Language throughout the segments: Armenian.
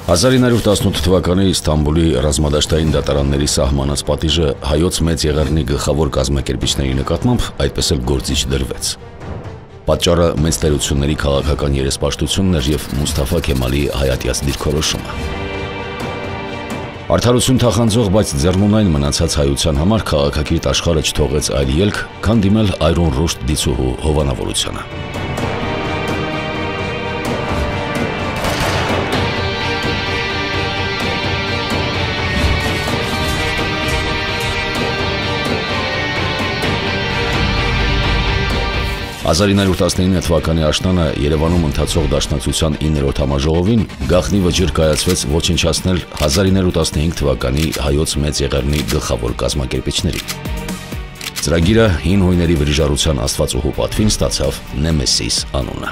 1918 թվականի Ստամբուլի ռազմադաշտային դատարանների սահմանած պատիժը հայոց մեծ եղեռնի գլխավոր կազմակերպիչների նկատմամբ այդպես էլ գործիչ դրվեց։ Պատճառը մեծ տերությունների քաղաքական երեսպաշտությունն էր և Մուսթաֆա Քեմալի հայատյաց դիրքորոշումը։ Արդարություն թախանձող, բայց ձեռնունայն մնացած հայության համար քաղաքակիրթ աշխարհը չթողեց այլ ելք, քան դիմել Այրուն Ռուշդ դիցուհու հովանավորությանը։ 1919 թվականի աշնանը Երևանում ընթացող դաշնակցության 9-րդ համաժողովին գաղտնի վճիռ կայացվեց ոչնչացնել 1915 թվականի հայոց մեծ եղեռնի գլխավոր կազմակերպիչներին։ Ծրագիրը հին հույների վրիժառության աստվածուհու պատվին ստացավ Նեմեսիս անունը։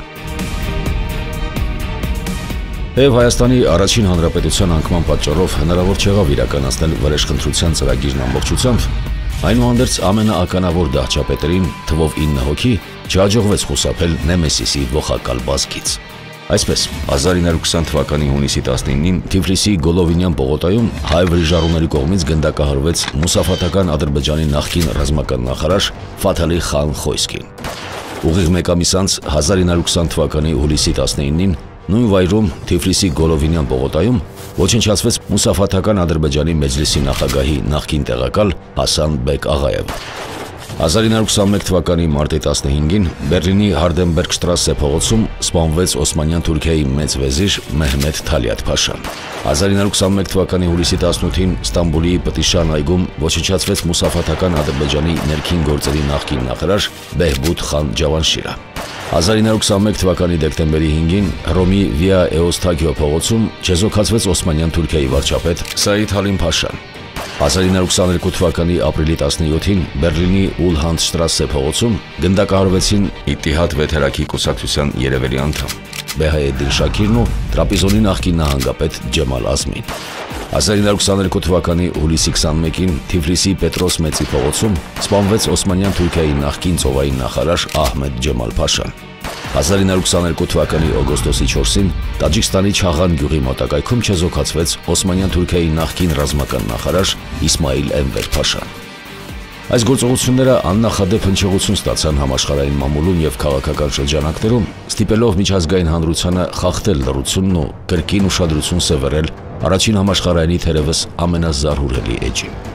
Թեև Հայաստանի առաջին հանրապետության անկման պատճառով հնարավոր չեղավ իրականացնել վրեժխնդրության ծրագիրն ամբողջությամբ, այնուհանդերձ ամենաականավոր դահչապետերին թվով 9 հոգի չհաջողվեց խուսափել Նեմեսիսի ողակալ բազկից։ Այսպես, 1920 թվականի հունիսի 19-ին Թիֆլիսի Գոլովինյան պողոտայում հայ վրիժառուների կողմից գնդակահարվեց մուսաֆաթական Ադրբեջանի նախկին ռազմական նախարար Ֆաթալի խան Խոյսկին։ Ուղիղ մեկ ամիս անց 1920 թվականի հուլիսի 19-ին նույն վայրում Թիֆլիսի Գոլովինյան պողոտայում ոչնչացվեց մուսաֆաթական Ադրբեջանի մեջլիսի նախագահի նախկին տեղակալ Հասան Բեկ Աղայևը։ 1921 թվականի մարտի 15-ին Բերլինի Հարդենբերգ շտրասե փողոցում սպանվեց Օսմանյան Թուրքիայի մեծ վեզիր Մեհմեդ Թալիաթ Փաշան։ 1921 թվականի հուլիսի 18-ին Ստամբուլի Պտիշան այգում ոչնչացվեց մուսաֆաթական Ադրբեջանի ներքին գործերի նախկին նախարար Բեհբուդ խան Ջավանշիրը։ 1921 թվականի դեկտեմբերի 5-ին Հռոմի Վիա Էոստագիո փողոցում չեզոքացվեց Օսմանյան Թուրքիայի վարչապետ Սայիդ Հալիմ Փաշան։ 1922 թվականի ապրիլի 17-ին Բերլինի Ուլհանդ շտրասե փողոցում գնդակահարվեցին Իտիհադ վեթերակի կուսակցության երևելի անդամ Բեհայեդդին Շաքիրն ու Տրապիզոնի նախկին նահանգապետ Ջեմալ Ազմին։ 1922 թվականի հուլիսի 21-ին Թիֆլիսի Պետրոս Մեծի փողոցում սպանվեց Օսմանյան Թուրքիայի նախկին ծովային նախարար Ահմեդ Ջեմալ Փաշան։ 1922 թվականի օգոստոսի 4-ին Տաջիկստանի Չաղան գյուղի մոտակայքում չեզոքացվեց Օսմանյան Թուրքիայի նախկին ռազմական նախարար Իսմայիլ Էնվեր Փաշան։ Այս գործողությունները աննախադեպ հնչեղություն ստացան համաշխարհային մամուլում և քաղաքական շրջանակներում, ստիպելով միջազգային հանրությանը խախտել լռությունն ու կրկին ուշադրություն սևեռել առաջին համաշխարհայինի թերևս ամենազարհուրելի էջին։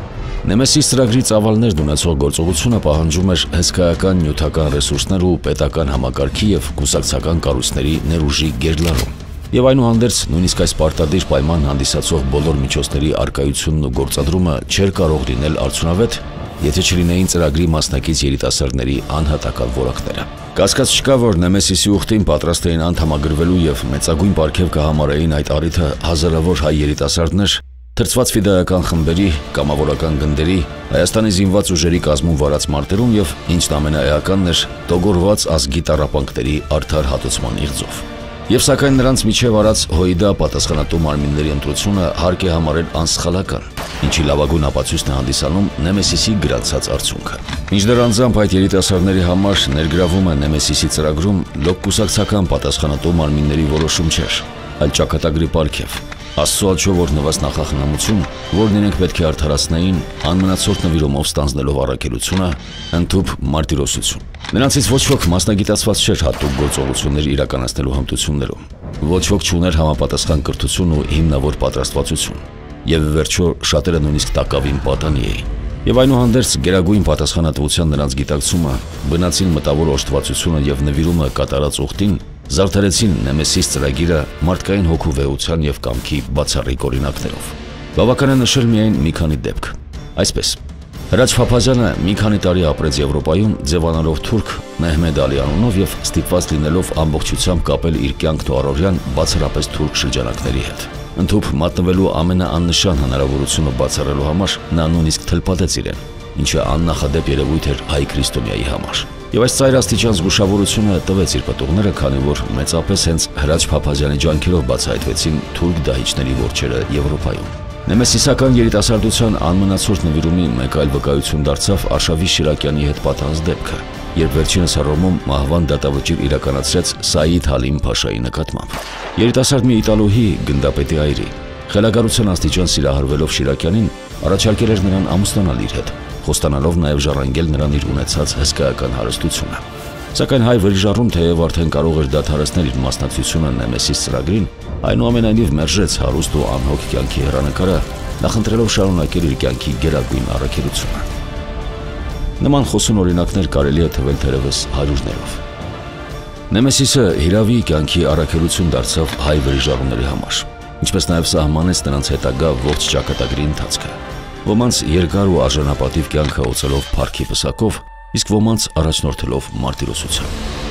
Նեմեսիս ծրագրի ծավալներն ունեցող գործողությունը պահանջում էր հսկայական նյութական ռեսուրսներ ու պետական համակարգի և կուսակցական կառույցների ներուժի գերլարում։ Եվ այնուհանդերձ նույնիսկ այս պարտադիր պայման հանդիսացող բոլոր միջոցների առկայությունն ու գործադրումը չէր կարող լինել արդյունավետ, եթե չլինեին ծրագրի մասնակից երիտասարդների անհատական որակները։ Կասկած չկա, որ Նեմեսիսի ուխտին պատրաստ էին անդամագրվելու և մեծագույն պարգև կհամարեին այդ առիթը հազարավոր հայ երիտասարդներ, թրծված ֆիդայական խմբերի, կամավորական գնդերի, Հայաստանի զինված ուժերի կազմում վարած մարտերում և, ինչն ամենաէականն էր, տոգորված ազգի տառապանքների արդար հատուցման իղձով։ Եվ սակայն նրանց միջև արած հոյդա պատասխանատու մարմինների ընտրությունը հարկ է համարել անսխալական, ինչի լավագույն ապացույցն է հանդիսանում Նեմեսիսի գրանցած արդյունքը։ Մինչդեռ անձամբ այդ երիտասարդների համար ներգրավումը Նեմեսիսի ծրագրում լոկ կուսակցական պատասխանատու մարմինների որոշում չէր, այլ ճակատագրի պարգև, Աստծո աջով օրհնված նախախնամություն, որն իրենք պետք է արդարացնեին անմնացորդ նվիրումով ստանձնելով առաքելությունը, ընդհուպ մարտիրոսություն։ Նրանցից ոչ ոք մասնագիտացված չէր հատուկ գործողություններ իրականացնելու հմտություններում, ոչ ոք չուներ համապատասխան կրթություն ու հիմնավոր պատրաստվածություն, և վերջո շատերը նույնիսկ տակավին պատանի էին։ Եվ այնուհանդերձ գերագույն պատասխանատվության նրանց գիտակցումը, բնածին մտավոր օժտվածությունը և նվիրումը կատարած ուխտին զարդարեցին Նեմեսիս ծրագիրը մարդկային հոգու վեհության և կամքի բացառիկ օրինակներով։ Բավական է նշել միայն մի քանի դեպք։ Այսպես, Հրաչ Փափազյանը մի քանի տարի ապրեց Եվրոպայում ձևանալով թուրք Մեհմեդ Ալի անունով և ստիպված լինելով ամբողջությամբ կապել իր կյանքն ու առօրյան բացառապես թուրք շրջանակների հետ։ Ընդհուպ մատնվելու ամենաաննշան հնարավորությունը բացառելու համար նա նույնիսկ թլպատեց իրեն, ինչը աննախադեպ երևույթ էր հայ քրիստոնյայի համար։ Եվ այս ծայրաստիճան զգուշավորությունը տվեց իր պտուղները, քանի որ մեծապես հենց Հրաչ Փափազյանի ջանքերով բացահայտվեցին թուրք դահիճների որջերը Եվրոպայում։ Նեմեսիսական երիտասարդության անմնացորդ նվիրումի մեկ այլ վկայություն դարձավ Արշավի Շիրակյանի հետ պատահած դեպքը, երբ վերջինս Հռոմում մահվան դատավճիռ իրականացրեց Սաիդ Հալիմ Փաշայի նկատմամբ։ Երիտասարդ մի իտալուհի գնդապետի այրի խելագարության աստիճան սիրահարվելով Շիրակյանին առաջարկել էր նրան ամուսնանալ իր հետ, խոստանալով նաև ժառանգել նրան իր ունեցած հսկայական հարստությունը։ Սակայն հայ վրիժառուն թեև արդեն կարող էր դադարեցնել իր մասնակցությունը Նեմեսիս ծրագրին, այնուամենայնիվ մերժեց հարուստ ու անհոգ կյանքի հեռանկարը, նախընտրելով շարունակել իր կյանքի գերագույն առաքելությունը։ Նման խոսուն օրինակներ կարելի է թվել թերևս հարյուրներով։ Նեմեսիսը հիրավի կյանքի առաքելություն դարձավ հայ վրիժառուների համար, ինչպես նաև սահմանեց նրանց հետագա ողջ ճակատագրի ընթացքը։ Ոմանց երկար ու արժանապատիվ կյանքը օծելով փառքի պսակով, իսկ ոմանց առաջնորդելով մարտիրոսությամբ։